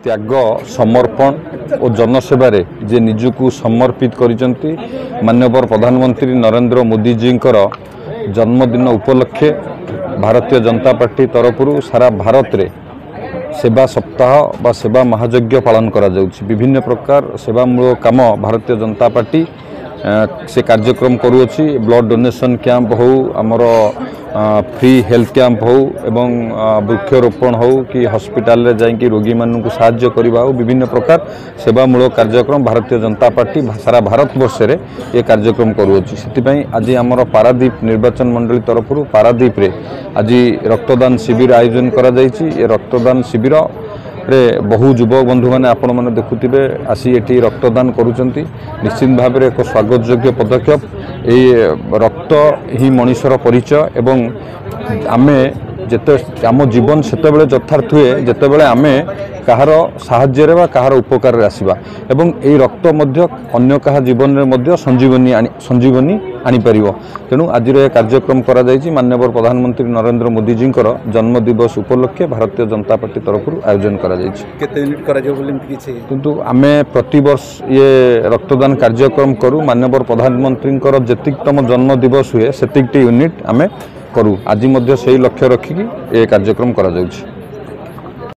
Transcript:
त्याग समर्पण और जनसेवारे जे निजुकु समर्पित करिसंती माननीय प्रधानमंत्री नरेंद्र मोदी जी जन्मदिन उपलक्षे भारतीय जनता पार्टी तरफ सारा भारत रे सेवा सप्ताह बा सेवा महायज्ञ पालन करा जाउछि। विभिन्न प्रकार सेवामूलक काम भारतीय जनता पार्टी से कार्यक्रम करुँची। ब्लड डोनेशन कैंप हो, आमर फ्री हेल्थ कैंप हो एवं वृक्षरोपण हो कि हॉस्पिटल रे जाइए रोगी मानू साहाय्य करवा हो, विभिन्न प्रकार सेवामूलक कार्यक्रम भारतीय जनता पार्टी सारा भारत वर्ष रे ये कार्यक्रम करुँची। से आज आमर पारादीप निर्वाचन मंडली तरफ पारादीप रे आज रक्तदान शिविर आयोजन करा जायछि। ये रक्तदान शिविर रे बहु युवक बंधु मैंने आपण मैंने देखुवे आसी एटी रक्तदान करुँच। निश्चित भाव में एक स्वागत योग्य पदक्षेप। ये रक्त ही मनीषर परिचय एवं आमे जेते आम जीवन सेतेबेले यथार्थ हुए जेतेबेले आमे कहार साहाय्य रे बा कहार उपकार रे आसीबा एवं ए रक्त मध्य अन्य कहा जीवन रे मध्य संजीवनी आनी परिबो। तेणु आज कार्यक्रम करा जायछि माननीय प्रधानमंत्री नरेंद्र मोदी जी जन्म दिवस उपलक्षे भारतीय जनता पार्टी तरफ आयोजन करा जायछि। केते यूनिट करा जाय बोली किछि किंतु आमे प्रति वर्ष ये रक्तदान कार्यक्रम करू। माननीय प्रधानमंत्री जेतिकतम जन्म दिवस हुए सेतिकटी यूनिट आमे करू। आज मध्य सही लक्ष्य रखिकी ये कार्यक्रम करा जाउछि।